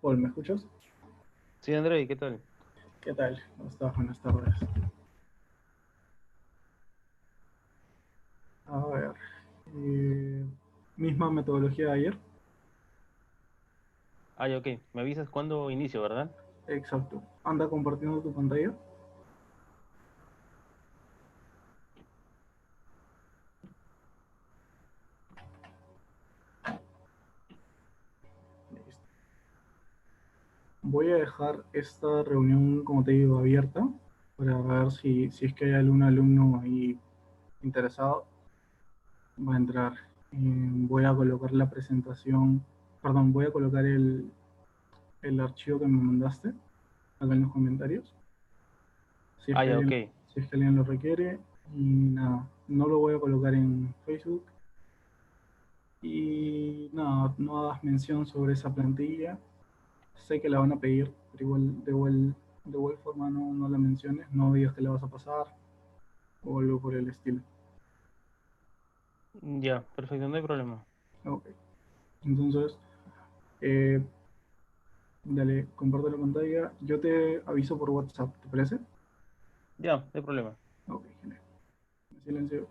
Paul, ¿me escuchas? Sí, André, ¿qué tal? ¿Qué tal? ¿Cómo estás? Buenas tardes. A ver, eh, misma metodología de ayer. Ah, ya, ok. Me avisas cuándo inicio, ¿verdad? Exacto. Anda compartiendo tu pantalla. Listo. Voy a dejar esta reunión, como te digo, abierta para ver si es que hay algún alumno ahí interesado. Va a entrar. Voy a colocar la presentación, perdón, voy a colocar el archivo que me mandaste acá en los comentarios. Si es Ah, que ya, alguien, ok. si es que alguien lo requiere. Y nada, no lo voy a colocar en Facebook. Y nada, no hagas mención sobre esa plantilla. Sé que la van a pedir, pero de igual forma no la menciones, no digas que la vas a pasar o algo por el estilo. Ya, perfecto, no hay problema. Ok, entonces, eh, dale, comparte la pantalla. Yo te aviso por WhatsApp, ¿te parece? Ya, no hay problema. Ok, genial. Silencio.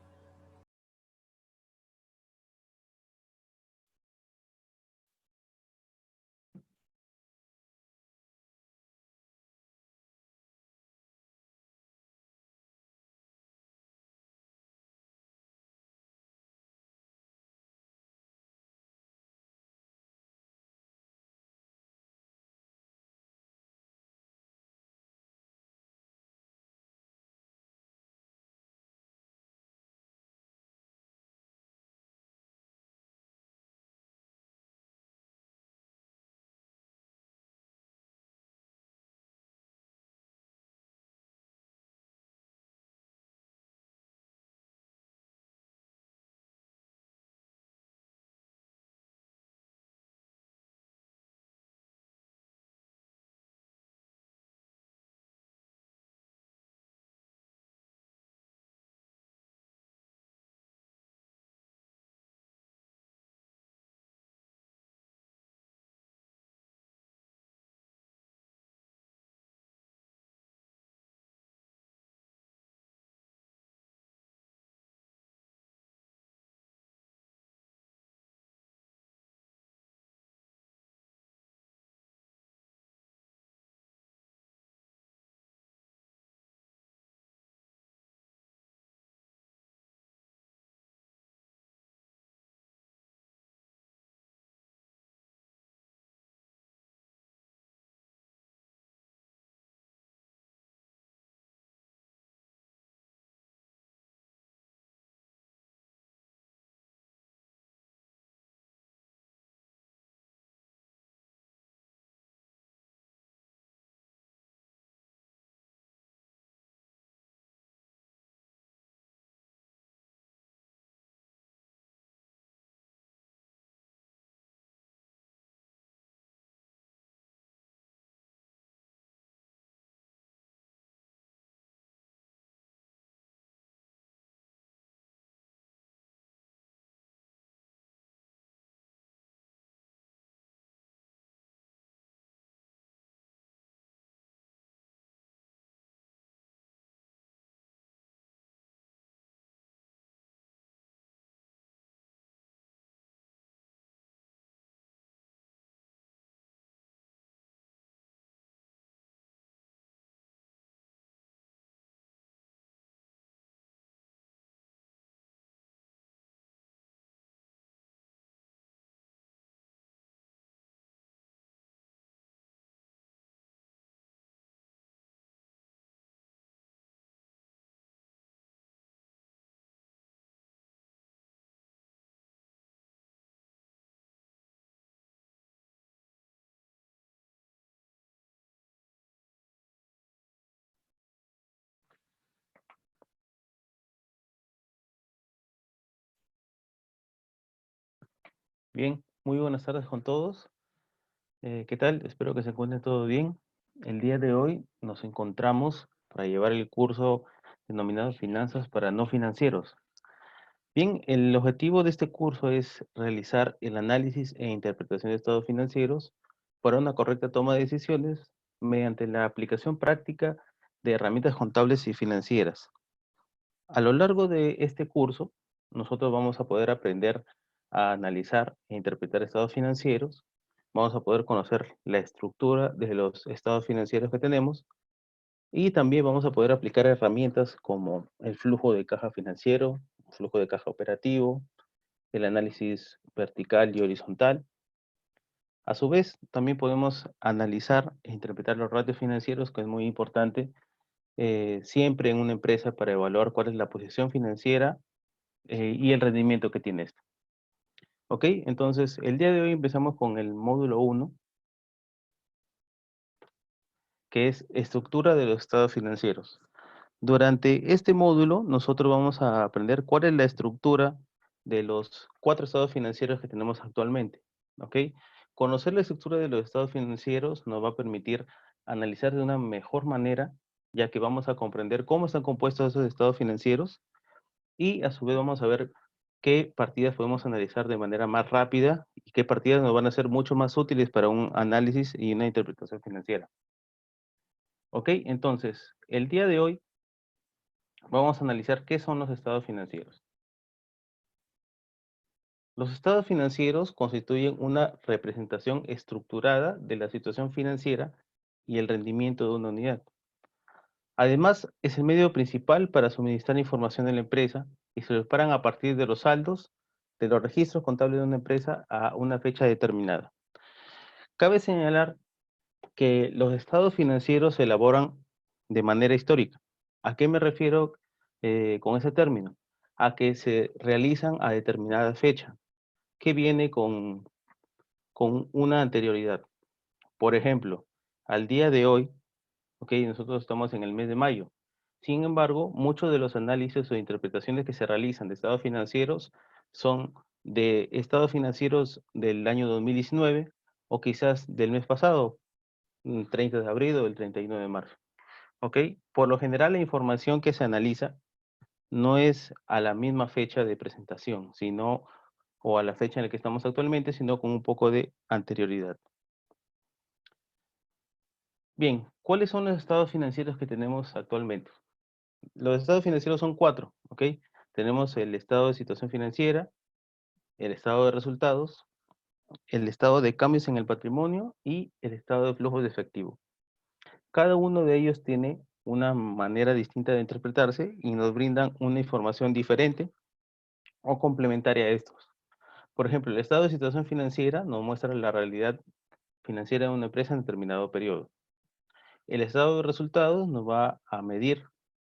Bien, muy buenas tardes con todos. ¿Qué tal? Espero que se encuentren todo bien. El día de hoy nos encontramos para llevar el curso denominado Finanzas para no financieros. Bien, el objetivo de este curso es realizar el análisis e interpretación de estados financieros para una correcta toma de decisiones mediante la aplicación práctica de herramientas contables y financieras. A lo largo de este curso, nosotros vamos a poder aprender a analizar e interpretar estados financieros, vamos a poder conocer la estructura de los estados financieros que tenemos y también vamos a poder aplicar herramientas como el flujo de caja financiero, flujo de caja operativo, el análisis vertical y horizontal. A su vez, también podemos analizar e interpretar los ratios financieros, que es muy importante siempre en una empresa para evaluar cuál es la posición financiera y el rendimiento que tiene esto. ¿Ok? Entonces, el día de hoy empezamos con el módulo 1, que es estructura de los estados financieros. Durante este módulo, nosotros vamos a aprender cuál es la estructura de los 4 estados financieros que tenemos actualmente. ¿Ok? Conocer la estructura de los estados financieros nos va a permitir analizar de una mejor manera, ya que vamos a comprender cómo están compuestos esos estados financieros y a su vez vamos a ver qué partidas podemos analizar de manera más rápida y qué partidas nos van a ser mucho más útiles para un análisis y una interpretación financiera. Ok, entonces, el día de hoy vamos a analizar qué son los estados financieros. Los estados financieros constituyen una representación estructurada de la situación financiera y el rendimiento de una unidad. Además, es el medio principal para suministrar información de la empresa y se preparan a partir de los saldos de los registros contables de una empresa a una fecha determinada. Cabe señalar que los estados financieros se elaboran de manera histórica. ¿A qué me refiero con ese término? A que se realizan a determinada fecha, que viene con una anterioridad. Por ejemplo, al día de hoy, ok, nosotros estamos en el mes de mayo. Sin embargo, muchos de los análisis o interpretaciones que se realizan de estados financieros son de estados financieros del año 2019 o quizás del mes pasado, 30 de abril o el 31 de marzo. ¿Ok? Por lo general, la información que se analiza no es a la misma fecha de presentación, sino o a la fecha en la que estamos actualmente, sino con un poco de anterioridad. Bien, ¿cuáles son los estados financieros que tenemos actualmente? Los estados financieros son 4, ¿ok? Tenemos el estado de situación financiera, el estado de resultados, el estado de cambios en el patrimonio y el estado de flujo de efectivo. Cada uno de ellos tiene una manera distinta de interpretarse y nos brindan una información diferente o complementaria a estos. Por ejemplo, el estado de situación financiera nos muestra la realidad financiera de una empresa en determinado periodo. El estado de resultados nos va a medir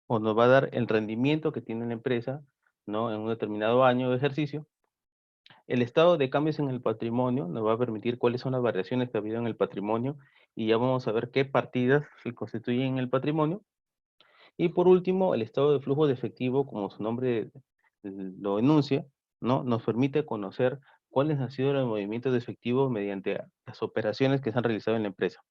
o nos va a dar el rendimiento que tiene la empresa, ¿no? En un determinado año de ejercicio. El estado de cambios en el patrimonio nos va a permitir cuáles son las variaciones que ha habido en el patrimonio y ya vamos a ver qué partidas se constituyen en el patrimonio. Y por último, el estado de flujo de efectivo, como su nombre lo enuncia, ¿no? Nos permite conocer cuáles han sido los movimientos de efectivo mediante las operaciones que se han realizado en la empresa.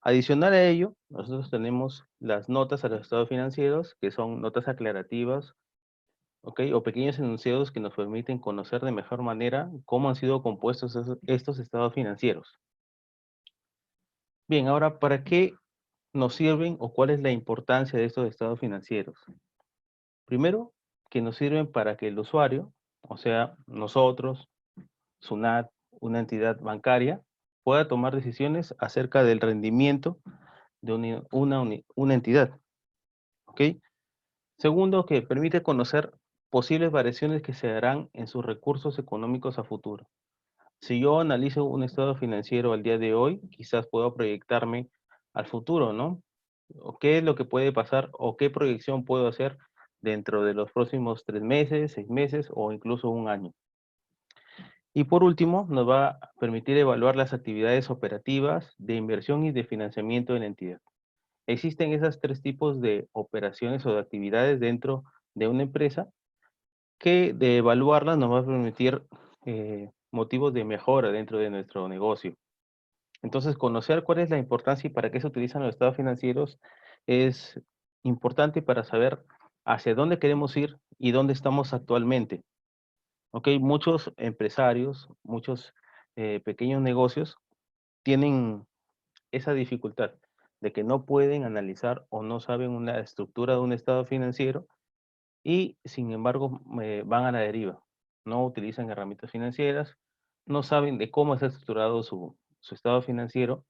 Adicional a ello, nosotros tenemos las notas a los estados financieros, que son notas aclarativas, ¿ok? O pequeños enunciados que nos permiten conocer de mejor manera cómo han sido compuestos estos estados financieros. Bien, ahora, ¿para qué nos sirven o cuál es la importancia de estos estados financieros? Primero, que nos sirven para que el usuario, o sea, nosotros, SUNAT, una entidad bancaria, pueda tomar decisiones acerca del rendimiento de una entidad, ¿ok? Segundo, que permite conocer posibles variaciones que se darán en sus recursos económicos a futuro. Si yo analizo un estado financiero al día de hoy, quizás puedo proyectarme al futuro, ¿no? O qué es lo que puede pasar o qué proyección puedo hacer dentro de los próximos 3 meses, 6 meses o incluso un año. Y por último, nos va a permitir evaluar las actividades operativas de inversión y de financiamiento de la entidad. Existen esos 3 tipos de operaciones o de actividades dentro de una empresa que de evaluarlas nos va a permitir motivos de mejora dentro de nuestro negocio. Entonces, conocer cuál es la importancia y para qué se utilizan los estados financieros es importante para saber hacia dónde queremos ir y dónde estamos actualmente. ¿Ok? Muchos empresarios, muchos pequeños negocios tienen esa dificultad de que no pueden analizar o no saben una estructura de un estado financiero y sin embargo van a la deriva. No utilizan herramientas financieras, no saben de cómo está estructurado su estado financiero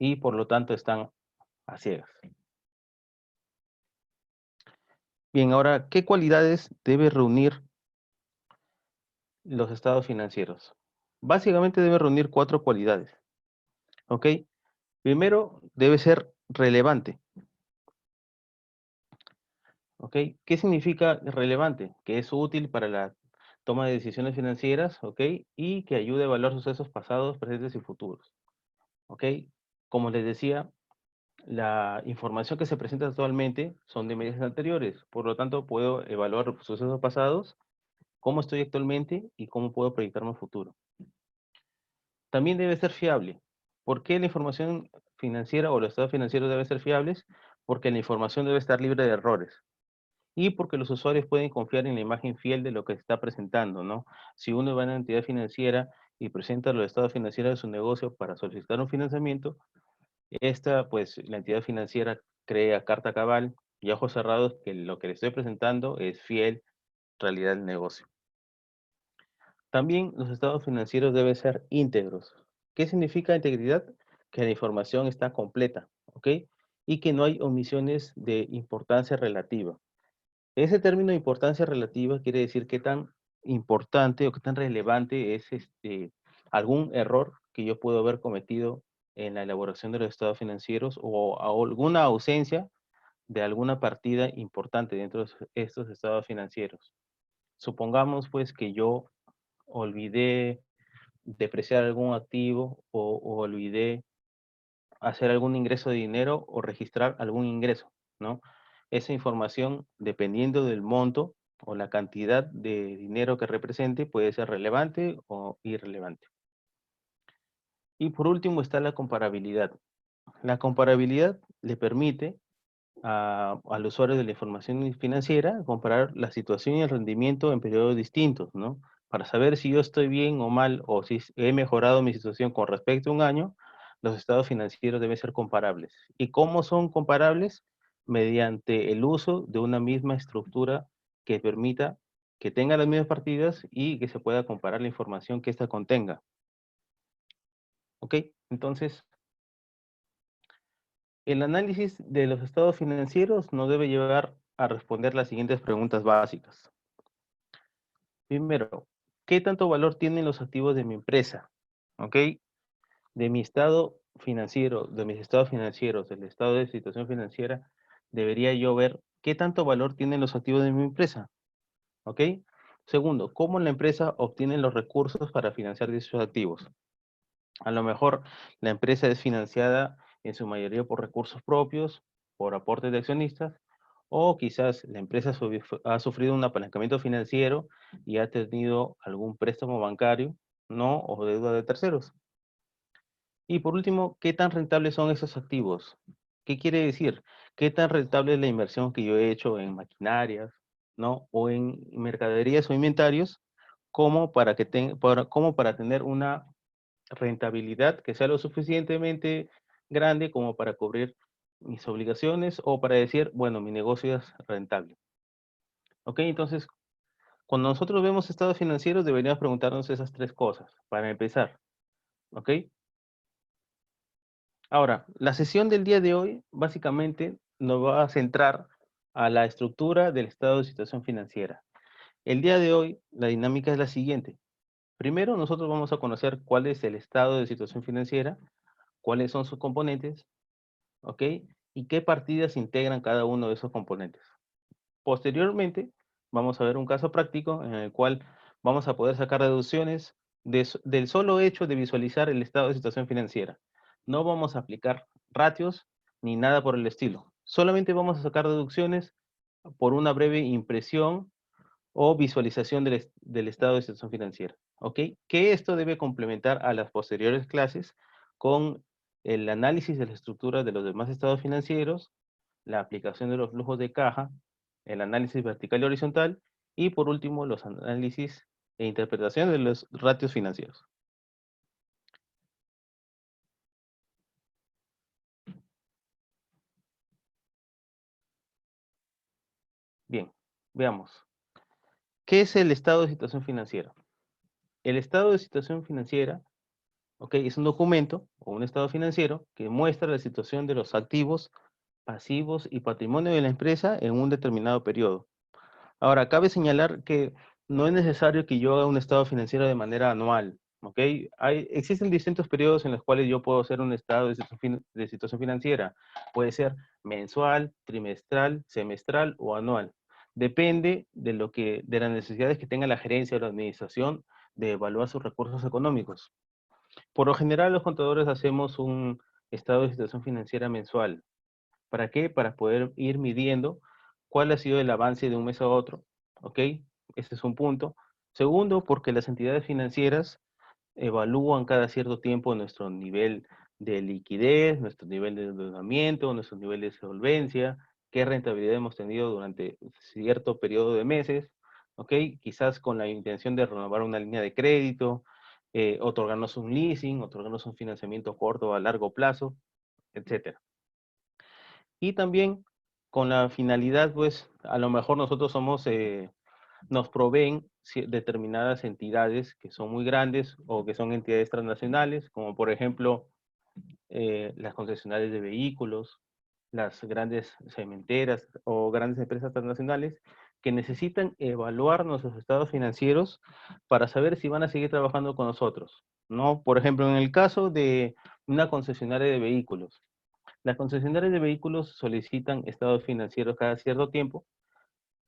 y por lo tanto están a ciegas. Bien, ahora, ¿qué cualidades debe reunir los estados financieros? Básicamente debe reunir 4 cualidades, ¿ok? Primero, debe ser relevante, ¿ok? ¿Qué significa relevante? Que es útil para la toma de decisiones financieras, ¿ok? Y que ayude a evaluar sucesos pasados, presentes y futuros, ¿ok? Como les decía, la información que se presenta actualmente son de meses anteriores, por lo tanto puedo evaluar sucesos pasados, cómo estoy actualmente y cómo puedo proyectarme a futuro. También debe ser fiable. ¿Por qué la información financiera o los estados financieros deben ser fiables? Porque la información debe estar libre de errores. Y porque los usuarios pueden confiar en la imagen fiel de lo que se está presentando, ¿no? Si uno va a una entidad financiera y presenta los estados financieros de su negocio para solicitar un financiamiento, pues, la entidad financiera crea carta cabal y a ojos cerrados que lo que le estoy presentando es fiel realidad del negocio. También los estados financieros deben ser íntegros. ¿Qué significa integridad? Que la información está completa, ¿ok? Y que no hay omisiones de importancia relativa. Ese término de importancia relativa quiere decir qué tan importante o qué tan relevante es algún error que yo puedo haber cometido en la elaboración de los estados financieros o alguna ausencia de alguna partida importante dentro de estos estados financieros. Supongamos pues que yo olvidé depreciar algún activo o olvidé hacer algún ingreso de dinero o registrar algún ingreso, ¿no? Esa información, dependiendo del monto o la cantidad de dinero que represente, puede ser relevante o irrelevante. Y por último está la comparabilidad. La comparabilidad le permite al usuario de la información financiera comparar la situación y el rendimiento en periodos distintos, ¿no? Para saber si yo estoy bien o mal o si he mejorado mi situación con respecto a un año, los estados financieros deben ser comparables. ¿Y cómo son comparables? Mediante el uso de una misma estructura que permita que tenga las mismas partidas y que se pueda comparar la información que ésta contenga. ¿Ok? Entonces, el análisis de los estados financieros nos debe llevar a responder las siguientes preguntas básicas. Primero, ¿qué tanto valor tienen los activos de mi empresa? ¿Ok? De mi estado financiero, de mis estados financieros, del estado de situación financiera, debería yo ver qué tanto valor tienen los activos de mi empresa. ¿Ok? Segundo, ¿cómo la empresa obtiene los recursos para financiar dichos activos? A lo mejor la empresa es financiada en su mayoría por recursos propios, por aportes de accionistas, o quizás la empresa ha sufrido un apalancamiento financiero y ha tenido algún préstamo bancario, ¿no? O deuda de terceros. Y por último, ¿qué tan rentables son esos activos? ¿Qué quiere decir? ¿Qué tan rentable es la inversión que yo he hecho en maquinarias, ¿no? O en mercaderías o inventarios, como como para tener una rentabilidad que sea lo suficientemente grande como para cubrir mis obligaciones o para decir, bueno, mi negocio es rentable. ¿Ok? Entonces, cuando nosotros vemos estados financieros, deberíamos preguntarnos esas 3 cosas, para empezar. ¿Ok? Ahora, la sesión del día de hoy básicamente nos va a centrar a la estructura del estado de situación financiera. El día de hoy, la dinámica es la siguiente. Primero, nosotros vamos a conocer cuál es el estado de situación financiera, cuáles son sus componentes, ¿ok? Y qué partidas integran cada uno de esos componentes. Posteriormente, vamos a ver un caso práctico en el cual vamos a poder sacar deducciones del solo hecho de visualizar el estado de situación financiera. No vamos a aplicar ratios ni nada por el estilo. Solamente vamos a sacar deducciones por una breve impresión o visualización del estado de situación financiera. ¿Ok? Que esto debe complementar a las posteriores clases con el análisis de la estructura de los demás estados financieros, la aplicación de los flujos de caja, el análisis vertical y horizontal, y por último, los análisis e interpretación de los ratios financieros. Veamos. ¿Qué es el estado de situación financiera? El estado de situación financiera, ¿ok? Es un documento o un estado financiero que muestra la situación de los activos, pasivos y patrimonio de la empresa en un determinado periodo. Ahora, cabe señalar que no es necesario que yo haga un estado financiero de manera anual, ¿ok? Existen distintos periodos en los cuales yo puedo hacer un estado de situación financiera. Puede ser mensual, trimestral, semestral o anual. Depende de las necesidades que tenga la gerencia o la administración de evaluar sus recursos económicos. Por lo general, los contadores hacemos un estado de situación financiera mensual. ¿Para qué? Para poder ir midiendo cuál ha sido el avance de un mes a otro, ¿ok? Ese es un punto. Segundo, porque las entidades financieras evalúan cada cierto tiempo nuestro nivel de liquidez, nuestro nivel de endeudamiento, nuestro nivel de solvencia, qué rentabilidad hemos tenido durante cierto periodo de meses, ¿ok? Quizás con la intención de renovar una línea de crédito, otorgarnos un leasing, otorgarnos un financiamiento corto o a largo plazo, etcétera. Y también con la finalidad, pues, a lo mejor nosotros nos proveen determinadas entidades que son muy grandes o que son entidades transnacionales, como por ejemplo las concesionarias de vehículos, las grandes cementeras o grandes empresas transnacionales que necesitan evaluar nuestros estados financieros para saber si van a seguir trabajando con nosotros, ¿no? Por ejemplo, en el caso de una concesionaria de vehículos, las concesionarias de vehículos solicitan estados financieros cada cierto tiempo,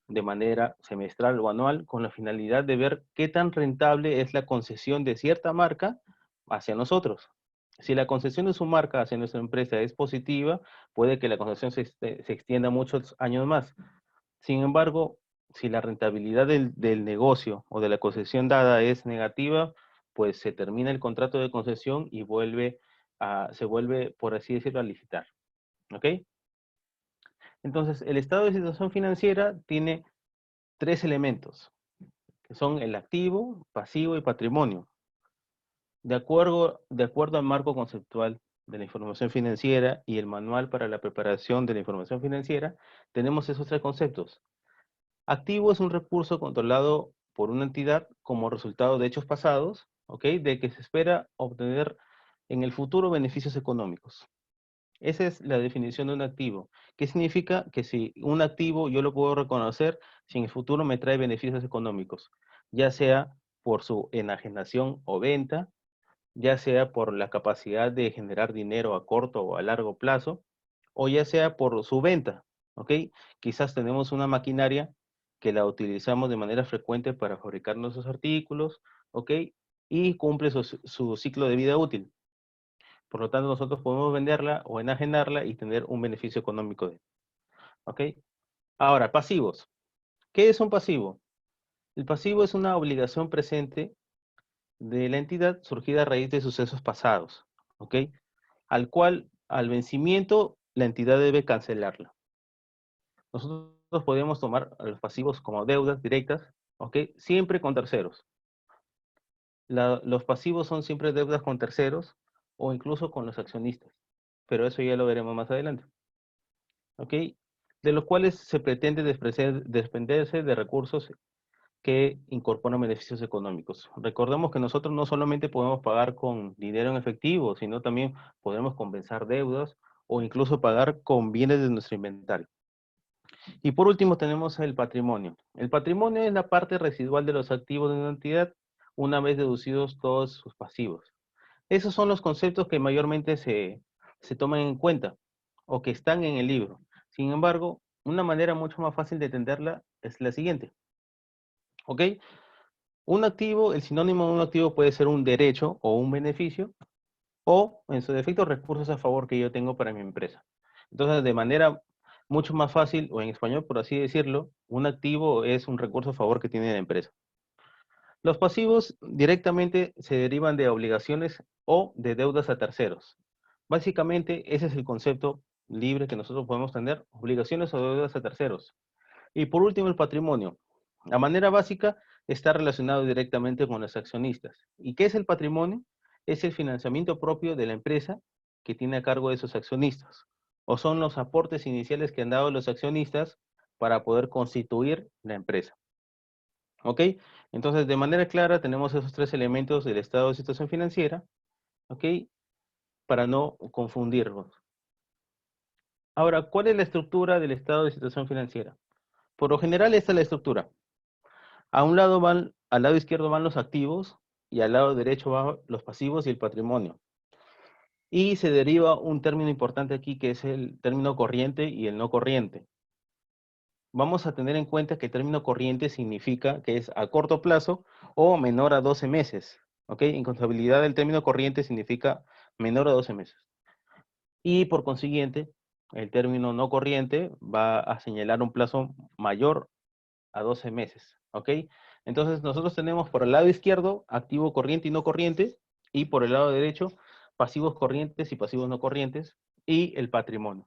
de manera semestral o anual, con la finalidad de ver qué tan rentable es la concesión de cierta marca hacia nosotros. Si la concesión de su marca hacia nuestra empresa es positiva, puede que la concesión se extienda muchos años más. Sin embargo, si la rentabilidad del negocio o de la concesión dada es negativa, pues se termina el contrato de concesión y se vuelve, por así decirlo, a licitar. ¿Ok? Entonces, el estado de situación financiera tiene tres elementos, que son el activo, pasivo y patrimonio. De acuerdo al marco conceptual de la información financiera y el manual para la preparación de la información financiera, tenemos esos tres conceptos. Activo es un recurso controlado por una entidad como resultado de hechos pasados, ¿ok? De que se espera obtener en el futuro beneficios económicos. Esa es la definición de un activo. ¿Qué significa? Que si un activo yo lo puedo reconocer si en el futuro me trae beneficios económicos, ya sea por su enajenación o venta, ya sea por la capacidad de generar dinero a corto o a largo plazo, o ya sea por su venta, ¿ok? Quizás tenemos una maquinaria que la utilizamos de manera frecuente para fabricar nuestros artículos, ¿ok? Y cumple su ciclo de vida útil. Por lo tanto, nosotros podemos venderla o enajenarla y tener un beneficio económico de, ¿ok? Ahora, pasivos. ¿Qué es un pasivo? El pasivo es una obligación presente de la entidad surgida a raíz de sucesos pasados, ¿ok? Al vencimiento, la entidad debe cancelarla. Nosotros podemos tomar a los pasivos como deudas directas, ¿ok? Siempre con terceros. Los pasivos son siempre deudas con terceros o incluso con los accionistas, pero eso ya lo veremos más adelante. ¿Ok? De los cuales se pretende desprenderse de recursos que incorporan beneficios económicos. Recordemos que nosotros no solamente podemos pagar con dinero en efectivo, sino también podemos compensar deudas o incluso pagar con bienes de nuestro inventario. Y por último tenemos el patrimonio. El patrimonio es la parte residual de los activos de una entidad una vez deducidos todos sus pasivos. Esos son los conceptos que mayormente se toman en cuenta o que están en el libro. Sin embargo, una manera mucho más fácil de entenderla es la siguiente. ¿Ok? Un activo, el sinónimo de un activo puede ser un derecho o un beneficio o, en su defecto, recursos a favor que yo tengo para mi empresa. Entonces, de manera mucho más fácil, o en español, por así decirlo, un activo es un recurso a favor que tiene la empresa. Los pasivos directamente se derivan de obligaciones o de deudas a terceros. Básicamente, ese es el concepto libre que nosotros podemos tener, obligaciones o deudas a terceros. Y por último, el patrimonio. La manera básica está relacionado directamente con los accionistas. ¿Y qué es el patrimonio? Es el financiamiento propio de la empresa que tiene a cargo de esos accionistas. O son los aportes iniciales que han dado los accionistas para poder constituir la empresa. ¿Ok? Entonces, de manera clara, tenemos esos tres elementos del estado de situación financiera, ¿ok? Para no confundirlos. Ahora, ¿cuál es la estructura del estado de situación financiera? Por lo general, esta es la estructura. Al lado izquierdo van los activos y al lado derecho van los pasivos y el patrimonio. Y se deriva un término importante aquí que es el término corriente y el no corriente. Vamos a tener en cuenta que el término corriente significa que es a corto plazo o menor a 12 meses. ¿Ok? En contabilidad el término corriente significa menor a 12 meses. Y por consiguiente, el término no corriente va a señalar un plazo mayor a 12 meses. ¿Ok? Entonces nosotros tenemos por el lado izquierdo activo corriente y no corriente, y por el lado derecho pasivos corrientes y pasivos no corrientes, y el patrimonio.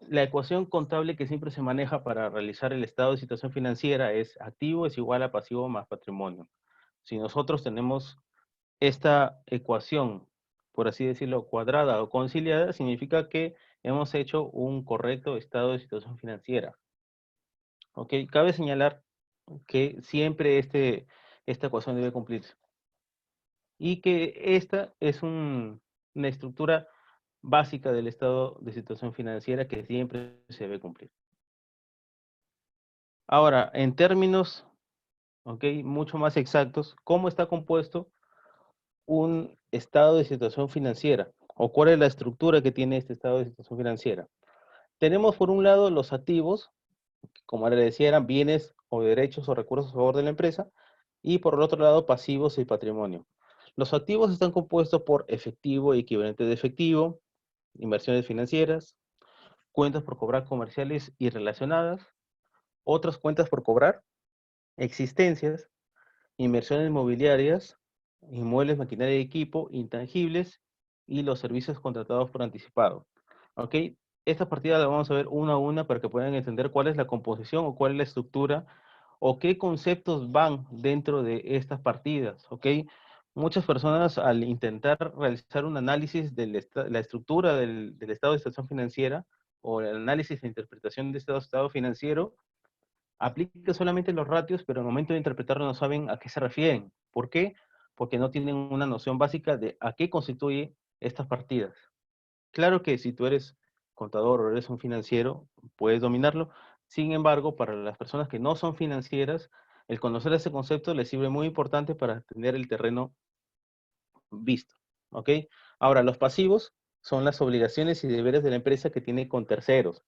La ecuación contable que siempre se maneja para realizar el estado de situación financiera es activo es igual a pasivo más patrimonio. Si nosotros tenemos esta ecuación, por así decirlo, cuadrada o conciliada, significa que hemos hecho un correcto estado de situación financiera. ¿Ok? Cabe señalar que siempre esta ecuación debe cumplirse. Y que esta es una estructura básica del estado de situación financiera que siempre se debe cumplir. Ahora, en términos, ¿ok?, mucho más exactos, ¿cómo está compuesto un estado de situación financiera? ¿O cuál es la estructura que tiene este estado de situación financiera? Tenemos por un lado los activos, como le decía, eran bienes o derechos o recursos a favor de la empresa, y por el otro lado pasivos y patrimonio. Los activos están compuestos por efectivo y equivalente de efectivo, inversiones financieras, cuentas por cobrar comerciales y relacionadas, otras cuentas por cobrar, existencias, inversiones inmobiliarias, inmuebles, maquinaria y equipo, intangibles y los servicios contratados por anticipado. ¿Ok? Esta partida la vamos a ver una a una para que puedan entender cuál es la composición o cuál es la estructura o qué conceptos van dentro de estas partidas. ¿Ok? Muchas personas al intentar realizar un análisis de la estructura del estado de situación financiera o el análisis e interpretación de este estado financiero, aplica solamente los ratios, pero al momento de interpretarlo no saben a qué se refieren. ¿Por qué? Porque no tienen una noción básica de a qué constituye estas partidas. Claro que si tú eres contador o eres un financiero, puedes dominarlo. Sin embargo, para las personas que no son financieras, el conocer ese concepto les sirve muy importante para tener el terreno visto. ¿Ok? Ahora, los pasivos son las obligaciones y deberes de la empresa que tiene con terceros,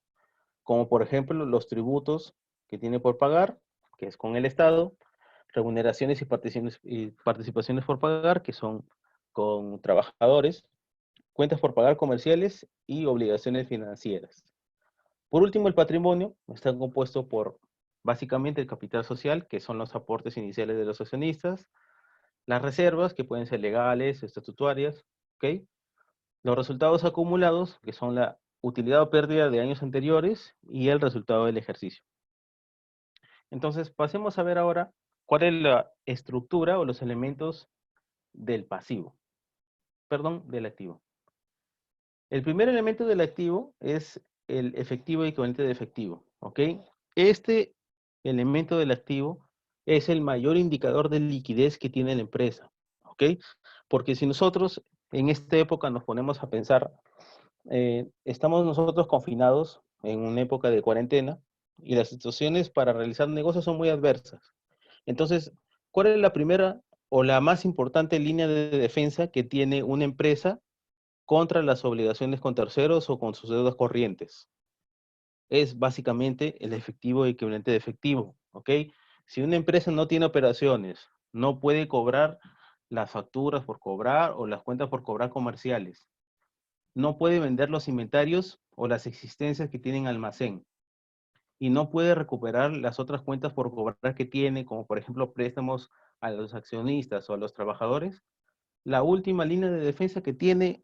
como por ejemplo los tributos que tiene por pagar, que es con el Estado, remuneraciones y participaciones por pagar, que son con trabajadores, cuentas por pagar comerciales y obligaciones financieras. Por último, el patrimonio está compuesto por básicamente el capital social, que son los aportes iniciales de los accionistas, las reservas, que pueden ser legales, estatutarias, ¿ok? Los resultados acumulados, que son la utilidad o pérdida de años anteriores, y el resultado del ejercicio. Entonces, pasemos a ver ahora cuál es la estructura o los elementos del pasivo, perdón, del activo. El primer elemento del activo es el efectivo equivalente de efectivo, ¿ok? Este elemento del activo es el mayor indicador de liquidez que tiene la empresa, ¿ok? Porque si nosotros en esta época nos ponemos a pensar, estamos nosotros confinados en una época de cuarentena y las situaciones para realizar negocios son muy adversas. Entonces, ¿cuál es la primera o la más importante línea de defensa que tiene una empresa contra las obligaciones con terceros o con sus deudas corrientes? Es básicamente el efectivo equivalente de efectivo, ¿ok? Si una empresa no tiene operaciones, no puede cobrar las facturas por cobrar o las cuentas por cobrar comerciales, no puede vender los inventarios o las existencias que tienen almacén, y no puede recuperar las otras cuentas por cobrar que tiene, como por ejemplo préstamos a los accionistas o a los trabajadores, la última línea de defensa que tiene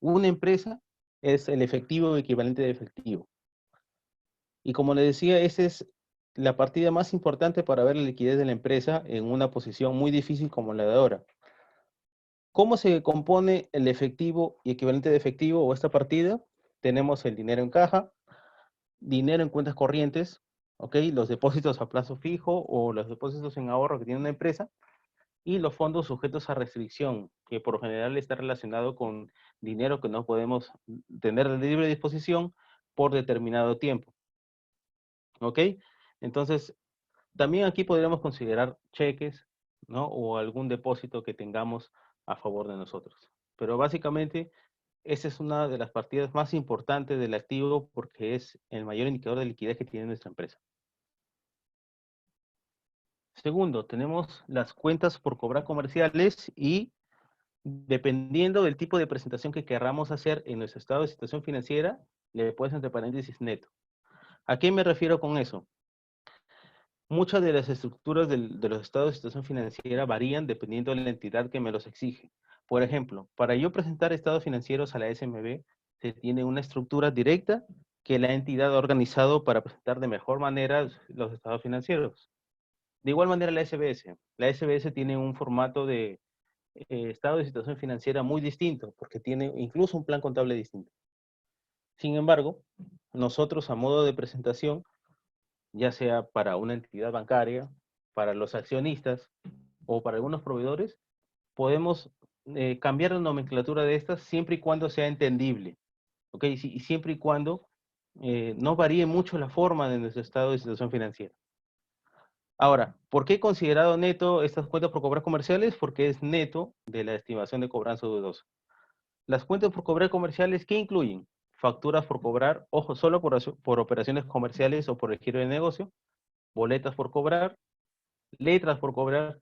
una empresa es el efectivo equivalente de efectivo. Y como le decía, esa es la partida más importante para ver la liquidez de la empresa en una posición muy difícil como la de ahora. ¿Cómo se compone el efectivo y equivalente de efectivo o esta partida? Tenemos el dinero en caja, dinero en cuentas corrientes, ¿ok? Los depósitos a plazo fijo o los depósitos en ahorro que tiene una empresa, y los fondos sujetos a restricción, que por lo general está relacionado con dinero que no podemos tener de libre disposición por determinado tiempo, ¿ok? Entonces, también aquí podríamos considerar cheques, ¿no? O algún depósito que tengamos a favor de nosotros. Pero básicamente, esa es una de las partidas más importantes del activo porque es el mayor indicador de liquidez que tiene nuestra empresa. Segundo, tenemos las cuentas por cobrar comerciales y dependiendo del tipo de presentación que querramos hacer en nuestro estado de situación financiera, le puedes entre paréntesis neto. ¿A qué me refiero con eso? Muchas de las estructuras de los estados de situación financiera varían dependiendo de la entidad que me los exige. Por ejemplo, para yo presentar estados financieros a la SMB, se tiene una estructura directa que la entidad ha organizado para presentar de mejor manera los estados financieros. De igual manera la SBS. La SBS tiene un formato de estado de situación financiera muy distinto, porque tiene incluso un plan contable distinto. Sin embargo, nosotros a modo de presentación, ya sea para una entidad bancaria, para los accionistas o para algunos proveedores, podemos cambiar la nomenclatura de estas siempre y cuando sea entendible, ¿ok? Y siempre y cuando no varíe mucho la forma de nuestro estado de situación financiera. Ahora, ¿por qué he considerado neto estas cuentas por cobrar comerciales? Porque es neto de la estimación de cobranza dudosa. Las cuentas por cobrar comerciales, ¿qué incluyen? Facturas por cobrar, ojo, solo por operaciones comerciales o por el giro de negocio, boletas por cobrar, letras por cobrar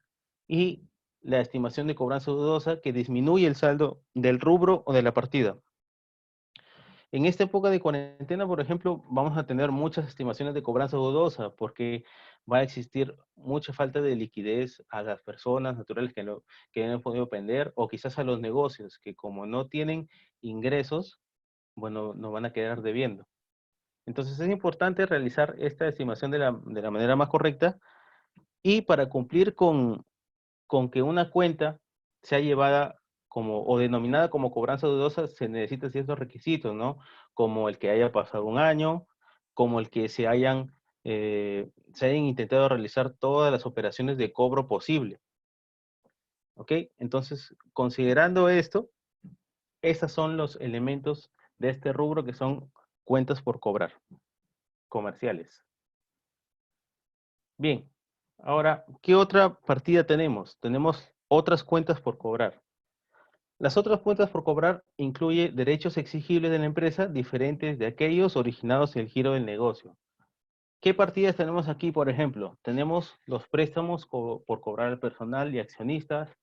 y la estimación de cobranza dudosa que disminuye el saldo del rubro o de la partida. En esta época de cuarentena, por ejemplo, vamos a tener muchas estimaciones de cobranza dudosa porque va a existir mucha falta de liquidez a las personas naturales que no han podido vender o quizás a los negocios que como no tienen ingresos, bueno, nos van a quedar debiendo. Entonces es importante realizar esta estimación de la manera más correcta y para cumplir con que una cuenta sea llevada como o denominada como cobranza dudosa, se necesitan ciertos requisitos, ¿no? Como el que haya pasado un año, como el que se hayan intentado realizar todas las operaciones de cobro posible. ¿Ok? Entonces, considerando esto, estos son los elementos de este rubro que son cuentas por cobrar, comerciales. Bien, ahora, ¿qué otra partida tenemos? Tenemos otras cuentas por cobrar. Las otras cuentas por cobrar incluye derechos exigibles de la empresa diferentes de aquellos originados en el giro del negocio. ¿Qué partidas tenemos aquí, por ejemplo? Tenemos los préstamos por cobrar al personal y accionistas,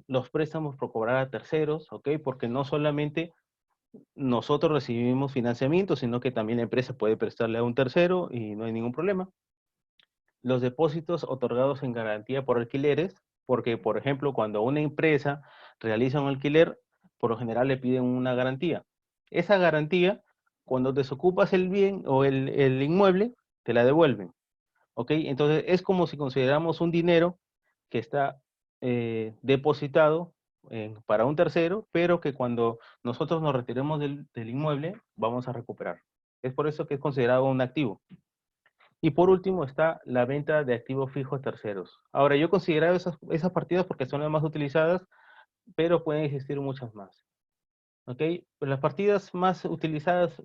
los préstamos por cobrar a terceros, ¿ok? Porque no solamente nosotros recibimos financiamiento, sino que también la empresa puede prestarle a un tercero y no hay ningún problema. Los depósitos otorgados en garantía por alquileres, porque, por ejemplo, cuando una empresa realiza un alquiler, por lo general le piden una garantía. Esa garantía, cuando desocupas el bien o el inmueble, te la devuelven. ¿Ok? Entonces, es como si consideramos un dinero que está depositado para un tercero, pero que cuando nosotros nos retiremos del inmueble, vamos a recuperar. Es por eso que es considerado un activo. Y por último está la venta de activos fijos a terceros. Ahora, yo he considerado esas partidas porque son las más utilizadas, pero pueden existir muchas más. ¿Ok? Pues las partidas más utilizadas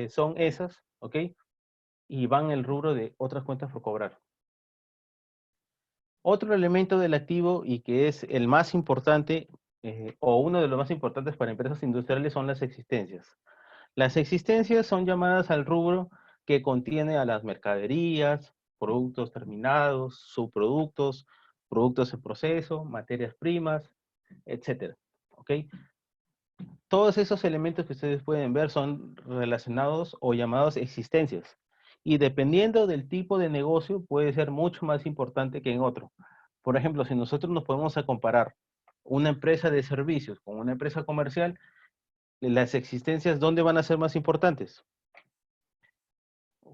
son esas, ¿ok? Y van en el rubro de otras cuentas por cobrar. Otro elemento del activo y que es el más importante o uno de los más importantes para empresas industriales son las existencias. Las existencias son llamadas al rubro que contiene a las mercaderías, productos terminados, subproductos, productos en proceso, materias primas, etcétera. ¿Ok? Todos esos elementos que ustedes pueden ver son relacionados o llamados existencias. Y dependiendo del tipo de negocio, puede ser mucho más importante que en otro. Por ejemplo, si nosotros nos podemos a comparar una empresa de servicios con una empresa comercial, las existencias, ¿dónde van a ser más importantes?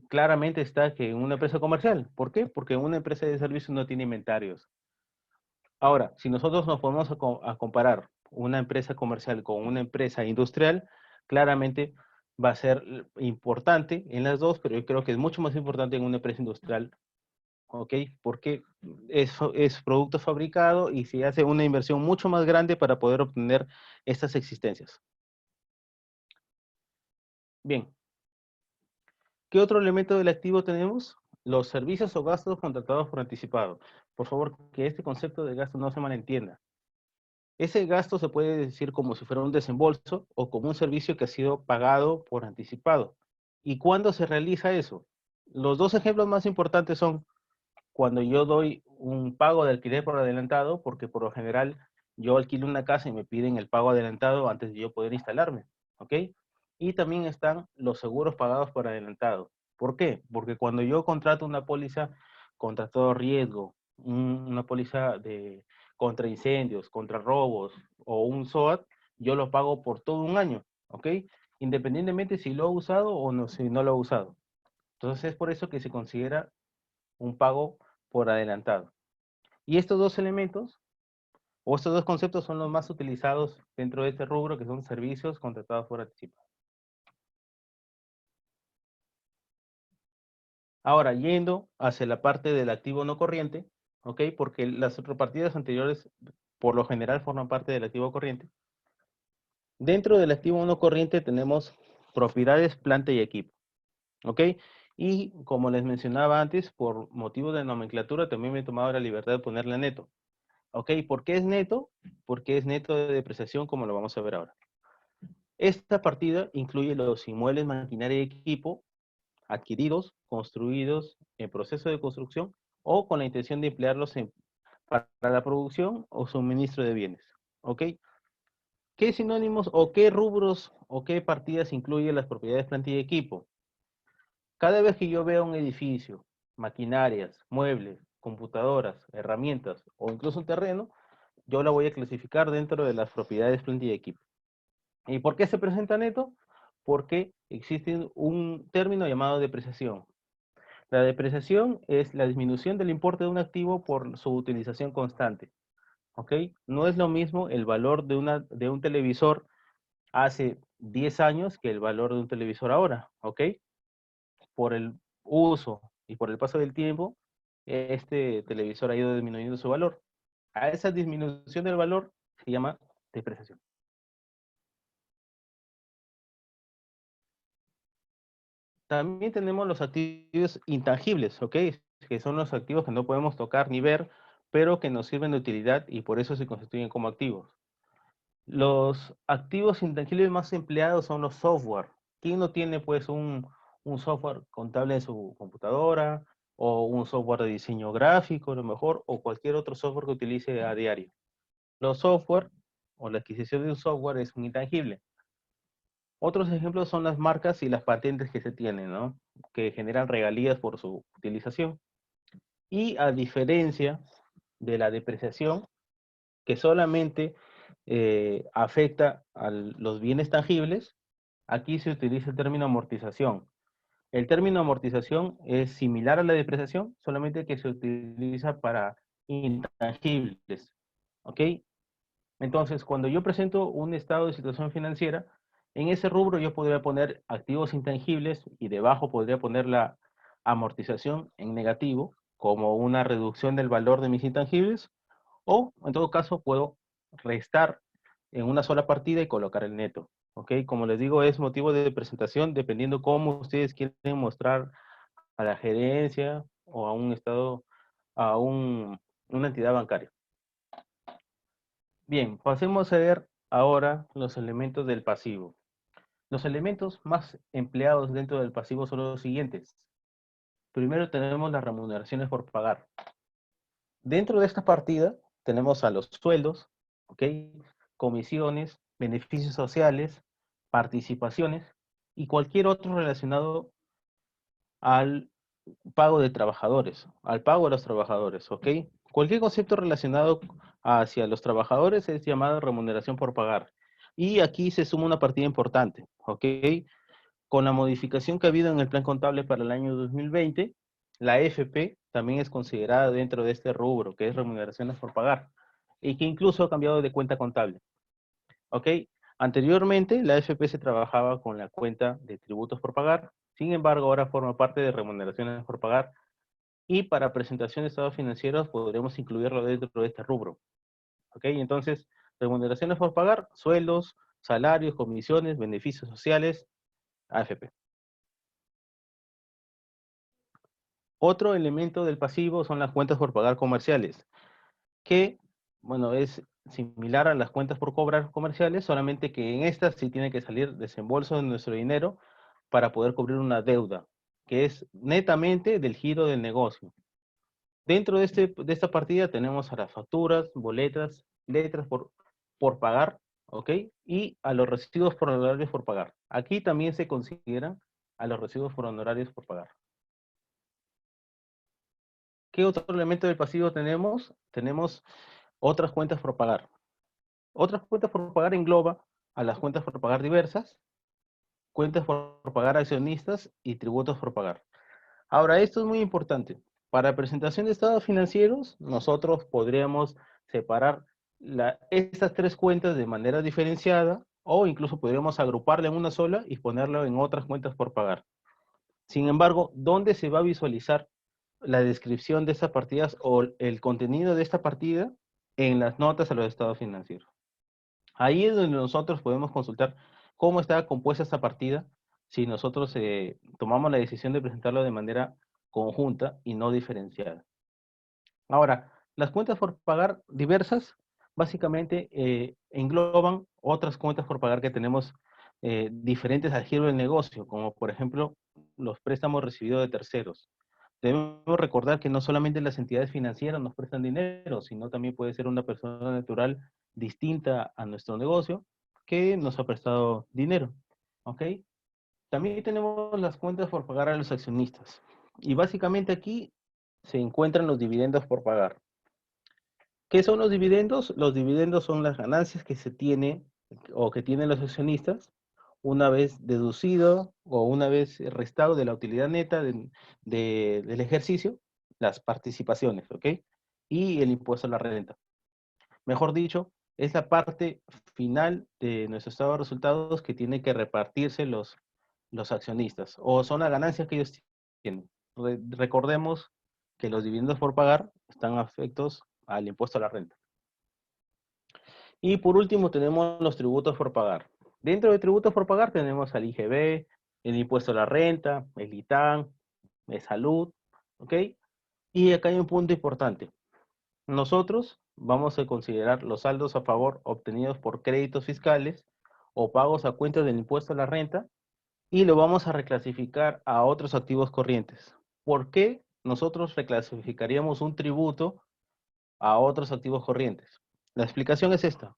Claramente está que en una empresa comercial. ¿Por qué? Porque una empresa de servicios no tiene inventarios. Ahora, si nosotros nos podemos a comparar una empresa comercial con una empresa industrial, claramente va a ser importante en las dos, pero yo creo que es mucho más importante en una empresa industrial, ¿ok? Porque es producto fabricado y se hace una inversión mucho más grande para poder obtener estas existencias. Bien, ¿qué otro elemento del activo tenemos? Los servicios o gastos contratados por anticipado. Por favor, que este concepto de gasto no se malentienda. Ese gasto se puede decir como si fuera un desembolso o como un servicio que ha sido pagado por anticipado. ¿Y cuándo se realiza eso? Los dos ejemplos más importantes son cuando yo doy un pago de alquiler por adelantado, porque por lo general yo alquilo una casa y me piden el pago adelantado antes de yo poder instalarme, ¿ok? Y también están los seguros pagados por adelantado. ¿Por qué? Porque cuando yo contrato una póliza contra todo riesgo, una póliza de contra incendios, contra robos o un SOAT, yo lo pago por todo un año, ¿ok? Independientemente si lo he usado o no, si no lo he usado. Entonces es por eso que se considera un pago por adelantado. Y estos dos elementos, o estos dos conceptos son los más utilizados dentro de este rubro, que son servicios contratados por anticipado. Ahora, yendo hacia la parte del activo no corriente, ¿ok? Porque las contrapartidas anteriores, por lo general, forman parte del activo corriente. Dentro del activo no corriente tenemos propiedades, planta y equipo, ¿ok? Y como les mencionaba antes, por motivo de nomenclatura, también me he tomado la libertad de ponerle neto. ¿Ok? ¿Por qué es neto? Porque es neto de depreciación, como lo vamos a ver ahora. Esta partida incluye los inmuebles, maquinaria y equipo adquiridos, construidos en proceso de construcción o con la intención de emplearlos para la producción o suministro de bienes. ¿Ok? ¿Qué sinónimos o qué rubros o qué partidas incluyen las propiedades, planta y equipo? Cada vez que yo veo un edificio, maquinarias, muebles, computadoras, herramientas o incluso un terreno, yo la voy a clasificar dentro de las propiedades, planta y equipo. ¿Y por qué se presenta neto? Porque existe un término llamado depreciación. La depreciación es la disminución del importe de un activo por su utilización constante. ¿Ok? No es lo mismo el valor de un televisor hace 10 años que el valor de un televisor ahora. ¿Ok? Por el uso y por el paso del tiempo, este televisor ha ido disminuyendo su valor. A esa disminución del valor se llama depreciación. También tenemos los activos intangibles, ¿ok? Que son los activos que no podemos tocar ni ver, pero que nos sirven de utilidad y por eso se constituyen como activos. Los activos intangibles más empleados son los software. ¿Quién no tiene pues un software contable en su computadora o un software de diseño gráfico a lo mejor o cualquier otro software que utilice a diario? Los software o la adquisición de un software es un intangible. Otros ejemplos son las marcas y las patentes que se tienen, ¿no? Que generan regalías por su utilización. Y a diferencia de la depreciación, que solamente afecta a los bienes tangibles, aquí se utiliza el término amortización. El término amortización es similar a la depreciación, solamente que se utiliza para intangibles. ¿Ok? Entonces, cuando yo presento un estado de situación financiera, en ese rubro yo podría poner activos intangibles y debajo podría poner la amortización en negativo como una reducción del valor de mis intangibles o en todo caso puedo restar en una sola partida y colocar el neto. ¿Ok? Como les digo, es motivo de presentación dependiendo cómo ustedes quieren mostrar a la gerencia o a un estado, a una entidad bancaria. Bien, pasemos a ver ahora los elementos del pasivo. Los elementos más empleados dentro del pasivo son los siguientes. Primero tenemos las remuneraciones por pagar. Dentro de esta partida tenemos a los sueldos, ¿ok? Comisiones, beneficios sociales, participaciones y cualquier otro relacionado al pago de trabajadores, al pago de los trabajadores, ¿ok? Cualquier concepto relacionado hacia los trabajadores es llamado remuneración por pagar. Y aquí se suma una partida importante, ¿ok? Con la modificación que ha habido en el plan contable para el año 2020, la FP también es considerada dentro de este rubro, que es remuneraciones por pagar, y que incluso ha cambiado de cuenta contable, ¿ok? Anteriormente, la AFP se trabajaba con la cuenta de tributos por pagar, sin embargo, ahora forma parte de remuneraciones por pagar y para presentación de estados financieros podremos incluirlo dentro de este rubro. ¿Ok? Entonces, remuneraciones por pagar, sueldos, salarios, comisiones, beneficios sociales, AFP. Otro elemento del pasivo son las cuentas por pagar comerciales, que, bueno, es similar a las cuentas por cobrar comerciales, solamente que en estas sí tiene que salir desembolso de nuestro dinero para poder cubrir una deuda, que es netamente del giro del negocio. Dentro de esta partida tenemos a las facturas, boletas, letras por pagar, ¿ok? Y a los recibos por honorarios por pagar. Aquí también se consideran a los recibos por honorarios por pagar. ¿Qué otro elemento del pasivo tenemos? Tenemos otras cuentas por pagar. Otras cuentas por pagar engloba a las cuentas por pagar diversas, cuentas por pagar accionistas y tributos por pagar. Ahora, esto es muy importante. Para presentación de estados financieros, nosotros podríamos separar estas tres cuentas de manera diferenciada o incluso podríamos agruparla en una sola y ponerla en otras cuentas por pagar. Sin embargo, ¿dónde se va a visualizar la descripción de estas partidas o el contenido de esta partida? En las notas a los estados financieros. Ahí es donde nosotros podemos consultar cómo está compuesta esta partida si nosotros tomamos la decisión de presentarlo de manera conjunta y no diferenciada. Ahora, las cuentas por pagar diversas básicamente engloban otras cuentas por pagar que tenemos diferentes al giro del negocio, como por ejemplo los préstamos recibidos de terceros. Debemos recordar que no solamente las entidades financieras nos prestan dinero, sino también puede ser una persona natural distinta a nuestro negocio que nos ha prestado dinero. ¿Ok? También tenemos las cuentas por pagar a los accionistas. Y básicamente aquí se encuentran los dividendos por pagar. ¿Qué son los dividendos? Los dividendos son las ganancias que se tiene o que tienen los accionistas una vez deducido o una vez restado de la utilidad neta del ejercicio, las participaciones, ¿ok? Y el impuesto a la renta. Mejor dicho, es la parte final de nuestro estado de resultados que tiene que repartirse los accionistas, o son las ganancias que ellos tienen. Recordemos que los dividendos por pagar están afectos al impuesto a la renta. Y por último tenemos los tributos por pagar. Dentro de tributos por pagar tenemos al IGB, el impuesto a la renta, el ITAN, el salud, ¿ok? Y acá hay un punto importante. Nosotros vamos a considerar los saldos a favor obtenidos por créditos fiscales o pagos a cuentas del impuesto a la renta y lo vamos a reclasificar a otros activos corrientes. ¿Por qué nosotros reclasificaríamos un tributo a otros activos corrientes? La explicación es esta.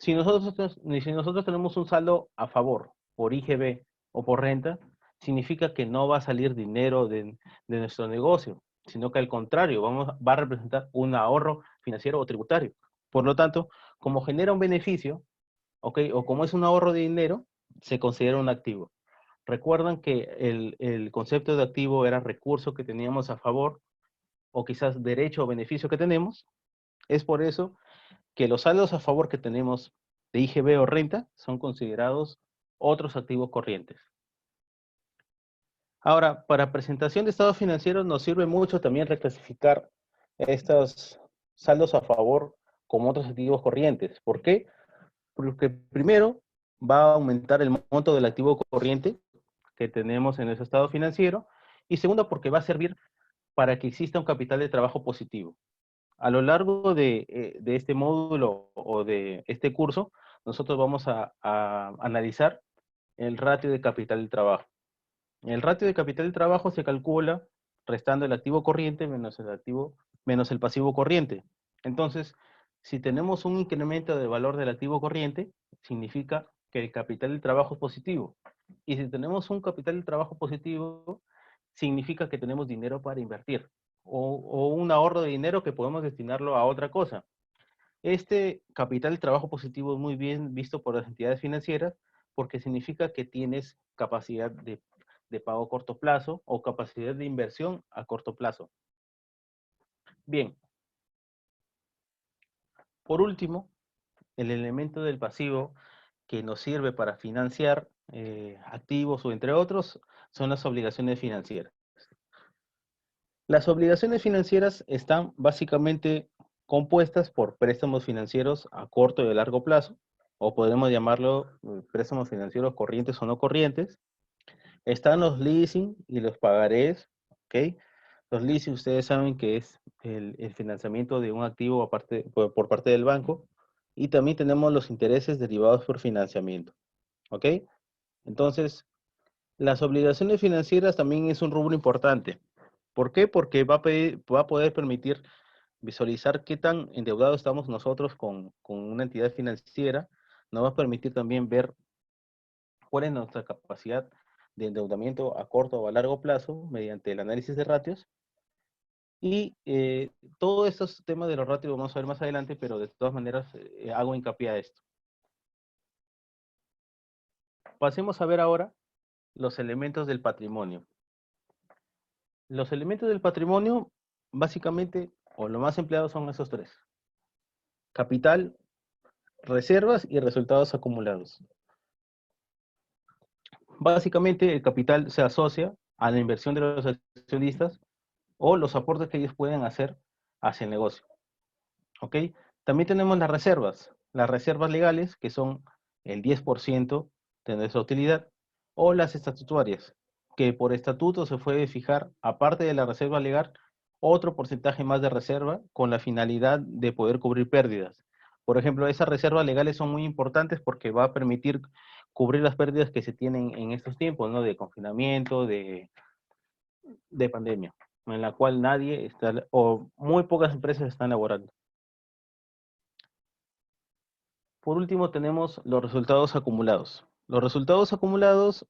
Si nosotros tenemos un saldo a favor por IGB o por renta, significa que no va a salir dinero de nuestro negocio, sino que al contrario, va a representar un ahorro financiero o tributario. Por lo tanto, como genera un beneficio, ¿ok? O como es un ahorro de dinero, se considera un activo. Recuerdan que el concepto de activo era recurso que teníamos a favor o quizás derecho o beneficio que tenemos. Es por eso que los saldos a favor que tenemos de IGB o renta son considerados otros activos corrientes. Ahora, para presentación de estados financieros nos sirve mucho también reclasificar estos saldos a favor como otros activos corrientes. ¿Por qué? Porque primero va a aumentar el monto del activo corriente que tenemos en ese estado financiero y segundo porque va a servir para que exista un capital de trabajo positivo. A lo largo de este módulo o de este curso, nosotros vamos a analizar el ratio de capital del trabajo. El ratio de capital del trabajo se calcula restando el activo corriente menos el pasivo corriente. Entonces, si tenemos un incremento de valor del activo corriente, significa que el capital del trabajo es positivo. Y si tenemos un capital del trabajo positivo, significa que tenemos dinero para invertir o un ahorro de dinero que podemos destinarlo a otra cosa. Este capital del trabajo positivo es muy bien visto por las entidades financieras porque significa que tienes capacidad de pago a corto plazo o capacidad de inversión a corto plazo. Bien, por último, el elemento del pasivo que nos sirve para financiar activos o entre otros son las obligaciones financieras. Las obligaciones financieras están básicamente compuestas por préstamos financieros a corto y a largo plazo, o podemos llamarlo préstamos financieros corrientes o no corrientes. Están los leasing y los pagarés, ¿ok? Los leasing ustedes saben que es el financiamiento de un activo por parte del banco, y también tenemos los intereses derivados por financiamiento, ¿ok? Entonces, las obligaciones financieras también es un rubro importante. ¿Por qué? Porque va a poder permitir visualizar qué tan endeudados estamos nosotros con una entidad financiera. Nos va a permitir también ver cuál es nuestra capacidad de endeudamiento a corto o a largo plazo mediante el análisis de ratios. Y todos estos temas de los ratios vamos a ver más adelante, pero de todas maneras hago hincapié a esto. Pasemos a ver ahora los elementos del patrimonio. Los elementos del patrimonio, básicamente, o lo más empleado son esos tres: capital, reservas y resultados acumulados. Básicamente, el capital se asocia a la inversión de los accionistas o los aportes que ellos pueden hacer hacia el negocio. ¿Ok? También tenemos las reservas legales, que son el 10% de nuestra utilidad, o las estatutarias, que por estatuto se puede fijar, aparte de la reserva legal, otro porcentaje más de reserva con la finalidad de poder cubrir pérdidas. Por ejemplo, esas reservas legales son muy importantes porque va a permitir cubrir las pérdidas que se tienen en estos tiempos, ¿no? De confinamiento, de pandemia, en la cual nadie está, o muy pocas empresas están laborando. Por último, tenemos los resultados acumulados. Los resultados acumulados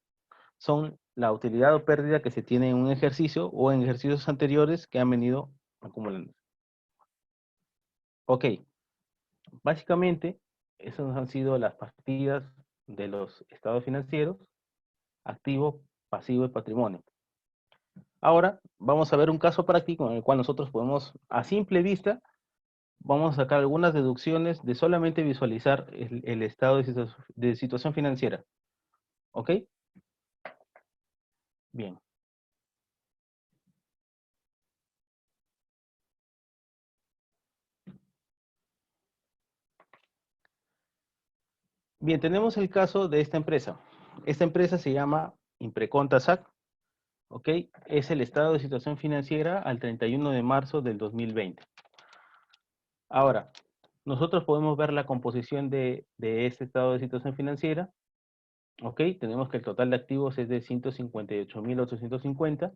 son la utilidad o pérdida que se tiene en un ejercicio o en ejercicios anteriores que han venido acumulando. Ok, básicamente, esas han sido las partidas de los estados financieros: activo, pasivo y patrimonio. Ahora, vamos a ver un caso práctico en el cual nosotros podemos, a simple vista, vamos a sacar algunas deducciones de solamente visualizar el estado de situación financiera. ¿Ok? Bien. Bien, tenemos el caso de esta empresa. Esta empresa se llama Impreconta SAC, ¿ok? Es el estado de situación financiera al 31 de marzo del 2020. Ahora, nosotros podemos ver la composición de este estado de situación financiera, ¿ok? Tenemos que el total de activos es de 158.850.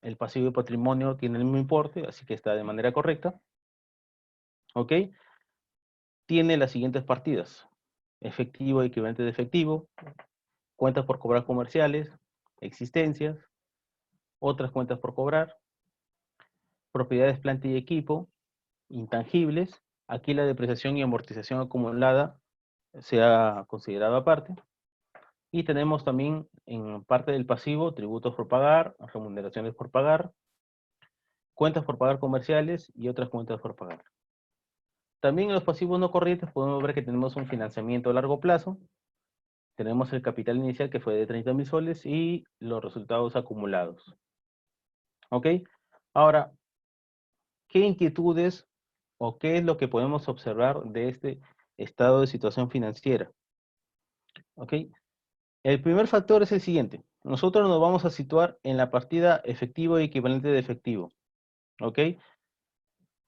El pasivo de patrimonio tiene el mismo importe, así que está de manera correcta, ¿ok? Tiene las siguientes partidas: efectivo, equivalente de efectivo, cuentas por cobrar comerciales, existencias, otras cuentas por cobrar, propiedades, planta y equipo, intangibles. Aquí la depreciación y amortización acumulada se ha considerado aparte. Y tenemos también en parte del pasivo tributos por pagar, remuneraciones por pagar, cuentas por pagar comerciales y otras cuentas por pagar. También en los pasivos no corrientes podemos ver que tenemos un financiamiento a largo plazo. Tenemos el capital inicial, que fue de 30.000 soles, y los resultados acumulados. ¿Ok? Ahora, ¿qué inquietudes o qué es lo que podemos observar de este estado de situación financiera? ¿Ok? El primer factor es el siguiente: nosotros nos vamos a situar en la partida efectivo y equivalente de efectivo. ¿Ok?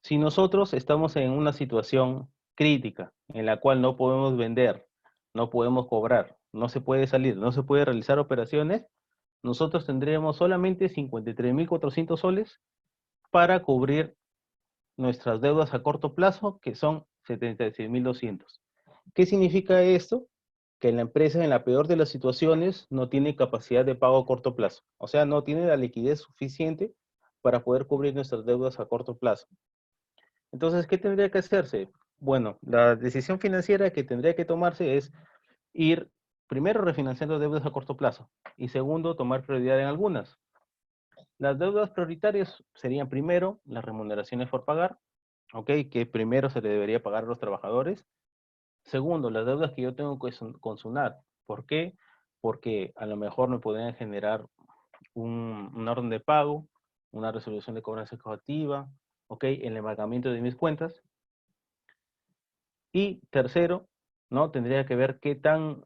Si nosotros estamos en una situación crítica en la cual no podemos vender, no podemos cobrar, no se puede salir, no se puede realizar operaciones, nosotros tendríamos solamente 53.400 soles para cubrir nuestras deudas a corto plazo, que son 76.200. ¿Qué significa esto? Que la empresa, en la peor de las situaciones, no tiene capacidad de pago a corto plazo. O sea, no tiene la liquidez suficiente para poder cubrir nuestras deudas a corto plazo. Entonces, ¿qué tendría que hacerse? Bueno, la decisión financiera que tendría que tomarse es ir primero refinanciando deudas a corto plazo y segundo, tomar prioridad en algunas. Las deudas prioritarias serían primero las remuneraciones por pagar, ¿ok? Que primero se le debería pagar a los trabajadores. Segundo, las deudas que yo tengo con SUNAT. ¿Por qué? Porque a lo mejor me podrían generar una orden de pago, una resolución de cobranza ejecutiva, ¿ok? El embargamiento de mis cuentas. Y tercero, ¿no? Tendría que ver qué tan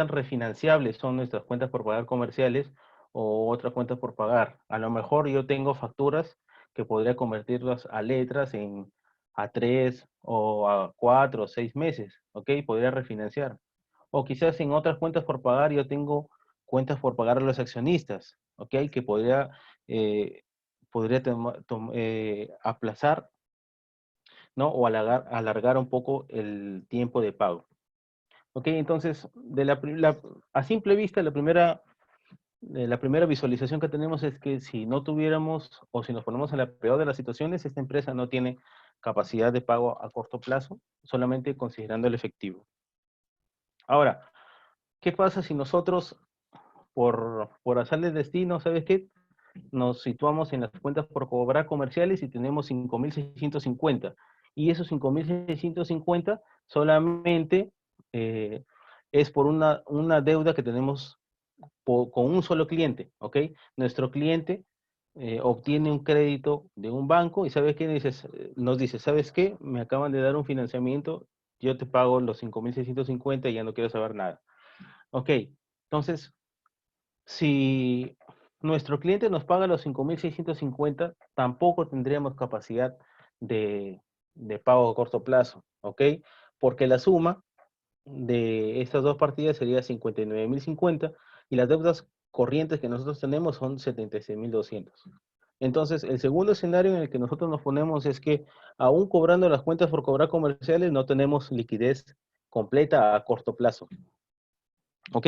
refinanciables son nuestras cuentas por pagar comerciales o otras cuentas por pagar. A lo mejor yo tengo facturas que podría convertirlas a letras a 3 o a 4 o 6 meses, ¿ok? Podría refinanciar. O quizás en otras cuentas por pagar yo tengo cuentas por pagar a los accionistas, ¿ok? Que eh, podría aplazar, ¿no? O alargar un poco el tiempo de pago. ¿Ok? Entonces, a simple vista, la primera visualización que tenemos es que si no tuviéramos o si nos ponemos en la peor de las situaciones, esta empresa no tiene capacidad de pago a corto plazo, solamente considerando el efectivo. Ahora, ¿qué pasa si nosotros, por azar del destino, ¿sabes qué? Nos situamos en las cuentas por cobrar comerciales y tenemos 5.650. Y esos 5.650 solamente eh, es por una deuda que tenemos con un solo cliente, ¿ok? Nuestro cliente obtiene un crédito de un banco y ¿sabes qué? Nos dice, ¿sabes qué? Me acaban de dar un financiamiento, yo te pago los 5.650 y ya no quiero saber nada. Ok, entonces, si nuestro cliente nos paga los 5.650, tampoco tendríamos capacidad de, de pago a corto plazo, ¿ok? Porque la suma de estas dos partidas sería 59.050 y las deudas corrientes que nosotros tenemos son 76.200. Entonces, el segundo escenario en el que nosotros nos ponemos es que aún cobrando las cuentas por cobrar comerciales, no tenemos liquidez completa a corto plazo. ¿Ok?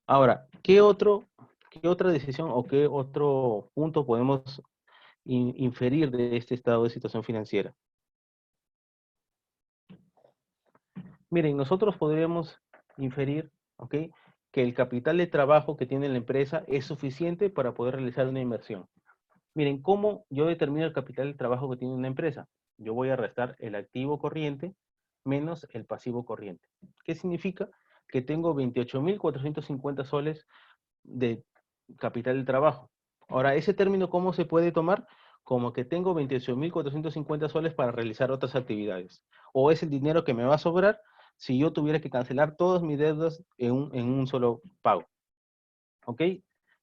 Ahora, qué otra decisión o qué otro punto podemos inferir de este estado de situación financiera? Miren, nosotros podríamos inferir, ¿ok? Que el capital de trabajo que tiene la empresa es suficiente para poder realizar una inversión. Miren, ¿cómo yo determino el capital de trabajo que tiene una empresa? Yo voy a restar el activo corriente menos el pasivo corriente. ¿Qué significa? Que tengo 28.450 soles de capital de trabajo. Ahora, ese término, ¿cómo se puede tomar? Como que tengo 28.450 soles para realizar otras actividades. O es el dinero que me va a sobrar si yo tuviera que cancelar todas mis deudas en un solo pago. ¿Ok?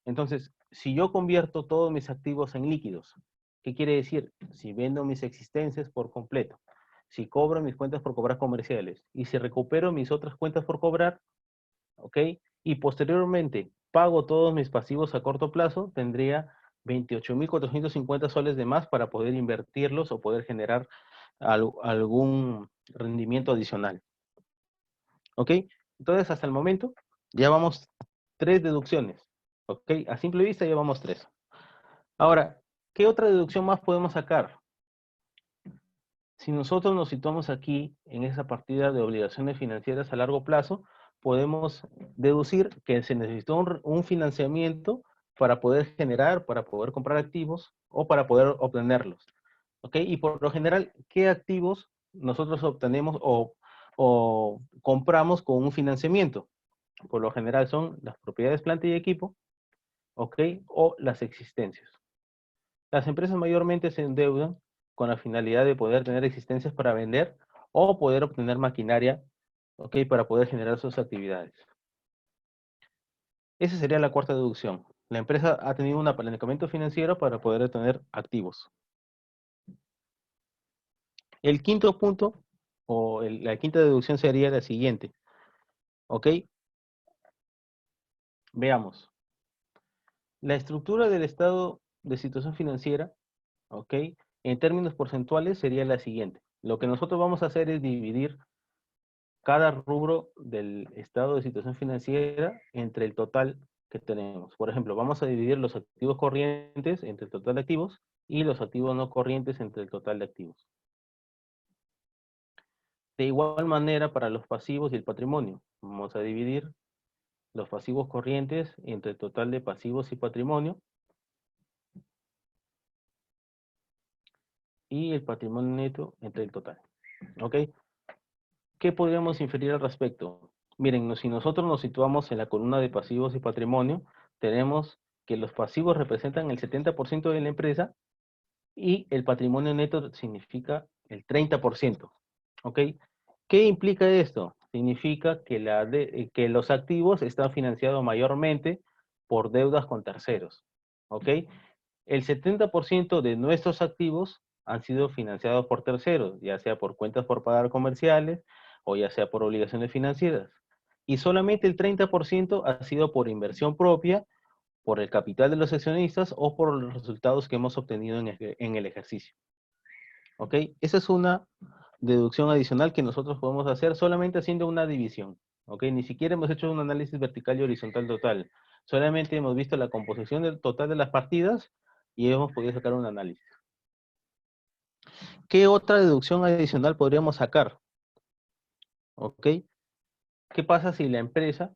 Entonces, si yo convierto todos mis activos en líquidos, ¿qué quiere decir? Si vendo mis existencias por completo, si cobro mis cuentas por cobrar comerciales y si recupero mis otras cuentas por cobrar, ¿ok? Y posteriormente pago todos mis pasivos a corto plazo, tendría 28.450 soles de más para poder invertirlos o poder generar algún rendimiento adicional. ¿Ok? Entonces, hasta el momento, ya vamos 3 deducciones. ¿Ok? A simple vista ya vamos 3. Ahora, ¿qué otra deducción más podemos sacar? Si nosotros nos situamos aquí en esa partida de obligaciones financieras a largo plazo, podemos deducir que se necesitó un financiamiento para poder generar, para poder comprar activos o para poder obtenerlos. ¿Ok? Y por lo general, ¿qué activos nosotros obtenemos o compramos con un financiamiento? Por lo general son las propiedades, planta y equipo, ¿ok? O las existencias. Las empresas mayormente se endeudan con la finalidad de poder tener existencias para vender o poder obtener maquinaria, ¿ok? Para poder generar sus actividades. Esa sería la cuarta deducción. La empresa ha tenido un apalancamiento financiero para poder tener activos. El quinto punto, la quinta deducción sería la siguiente, ¿ok? Veamos. La estructura del estado de situación financiera, ¿ok? En términos porcentuales sería la siguiente. Lo que nosotros vamos a hacer es dividir cada rubro del estado de situación financiera entre el total que tenemos. Por ejemplo, vamos a dividir los activos corrientes entre el total de activos y los activos no corrientes entre el total de activos. De igual manera para los pasivos y el patrimonio. Vamos a dividir los pasivos corrientes entre el total de pasivos y patrimonio y el patrimonio neto entre el total. ¿Ok? ¿Qué podríamos inferir al respecto? Miren, si nosotros nos situamos en la columna de pasivos y patrimonio, tenemos que los pasivos representan el 70% de la empresa y el patrimonio neto significa el 30%. ¿Ok? ¿Qué implica esto? Significa que los activos están financiados mayormente por deudas con terceros. ¿Ok? El 70% de nuestros activos han sido financiados por terceros, ya sea por cuentas por pagar comerciales o ya sea por obligaciones financieras. Y solamente el 30% ha sido por inversión propia, por el capital de los accionistas o por los resultados que hemos obtenido en el ejercicio. ¿Ok? Esa es una deducción adicional que nosotros podemos hacer solamente haciendo una división. ¿Ok? Ni siquiera hemos hecho un análisis vertical y horizontal total. Solamente hemos visto la composición del total de las partidas y hemos podido sacar un análisis. ¿Qué otra deducción adicional podríamos sacar? ¿Ok? ¿Qué pasa si la empresa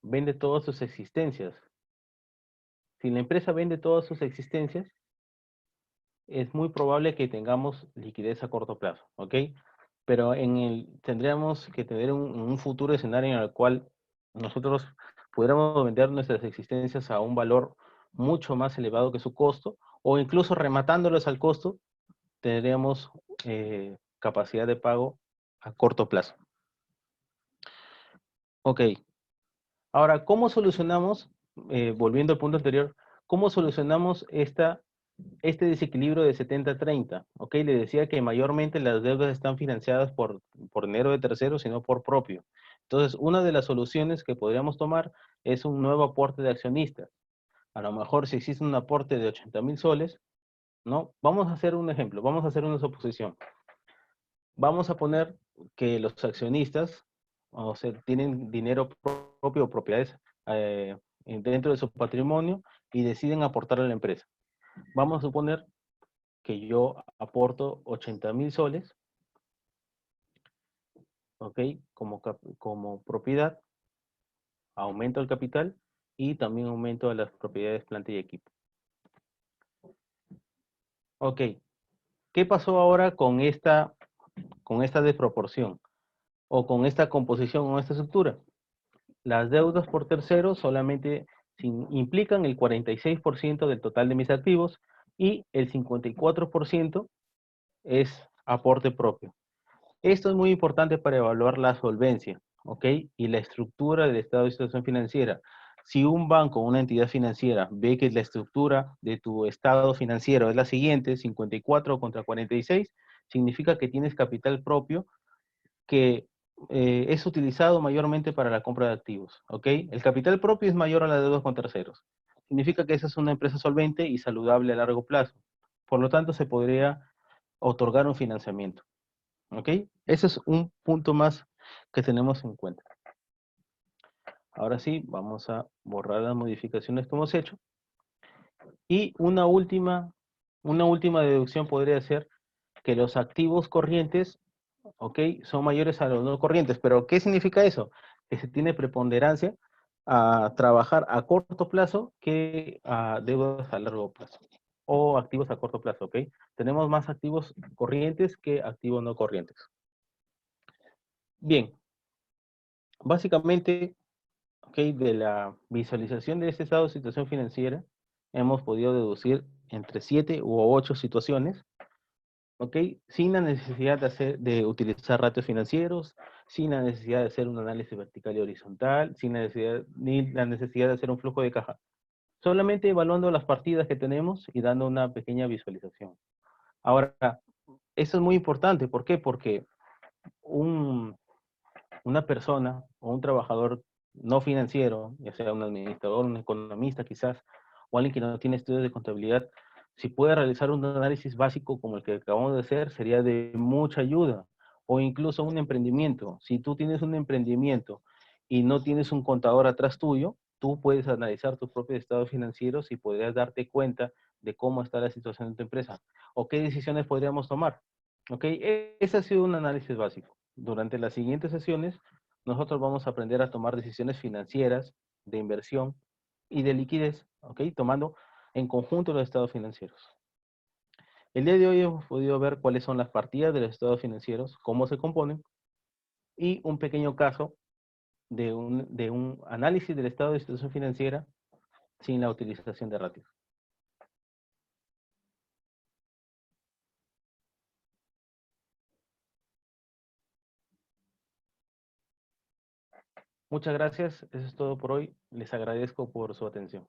vende todas sus existencias? Si la empresa vende todas sus existencias, es muy probable que tengamos liquidez a corto plazo, ¿ok? Pero tendríamos que tener un futuro escenario en el cual nosotros pudiéramos vender nuestras existencias a un valor mucho más elevado que su costo, o incluso rematándolos al costo, tendríamos capacidad de pago a corto plazo. Ok, ahora, ¿cómo solucionamos, volviendo al punto anterior, cómo solucionamos este desequilibrio de 70-30? Ok, le decía que mayormente las deudas están financiadas por dinero de terceros, sino por propio. Entonces, una de las soluciones que podríamos tomar es un nuevo aporte de accionistas. A lo mejor si existe un aporte de 80.000 soles, ¿no? Vamos a hacer un ejemplo, vamos a hacer una suposición. Vamos a poner que los accionistas, o sea, tienen dinero propio o propiedades dentro de su patrimonio y deciden aportar a la empresa. Vamos a suponer que yo aporto 80.000 soles, ¿ok? Como propiedad, aumento el capital y también aumento las propiedades, planta y equipo. Ok, ¿qué pasó ahora con esta desproporción? O con esta composición o esta estructura. Las deudas por terceros solamente implican el 46% del total de mis activos y el 54% es aporte propio. Esto es muy importante para evaluar la solvencia, ¿ok? Y la estructura del estado de situación financiera. Si un banco o una entidad financiera ve que la estructura de tu estado financiero es la siguiente, 54 contra 46, significa que tienes capital propio que es utilizado mayormente para la compra de activos, ¿ok? El capital propio es mayor a la deuda con terceros. Significa que esa es una empresa solvente y saludable a largo plazo. Por lo tanto, se podría otorgar un financiamiento, ¿ok? Ese es un punto más que tenemos en cuenta. Ahora sí, vamos a borrar las modificaciones que hemos hecho. Y una última deducción podría ser que los activos corrientes, ¿ok? Son mayores a los no corrientes. ¿Pero qué significa eso? Que se tiene preponderancia a trabajar a corto plazo que a deudas a largo plazo. O activos a corto plazo, ¿ok? Tenemos más activos corrientes que activos no corrientes. Bien, básicamente, ¿ok? De la visualización de este estado de situación financiera, hemos podido deducir entre 7 u 8 situaciones, ¿ok? Sin la necesidad de utilizar ratios financieros, sin la necesidad de hacer un análisis vertical y horizontal, ni la necesidad de hacer un flujo de caja. Solamente evaluando las partidas que tenemos y dando una pequeña visualización. Ahora, eso es muy importante. ¿Por qué? Porque una persona o un trabajador no financiero, ya sea un administrador, un economista quizás, o alguien que no tiene estudios de contabilidad, si puede realizar un análisis básico como el que acabamos de hacer, sería de mucha ayuda. O incluso un emprendimiento. Si tú tienes un emprendimiento y no tienes un contador atrás tuyo, tú puedes analizar tus propios estados financieros y podrías darte cuenta de cómo está la situación de tu empresa o qué decisiones podríamos tomar. ¿Ok? Ese ha sido un análisis básico. Durante las siguientes sesiones, nosotros vamos a aprender a tomar decisiones financieras, de inversión y de liquidez, ¿ok? Tomando en conjunto los estados financieros. El día de hoy hemos podido ver cuáles son las partidas de los estados financieros, cómo se componen, y un pequeño caso de un análisis del estado de institución financiera sin la utilización de ratios. Muchas gracias, eso es todo por hoy. Les agradezco por su atención.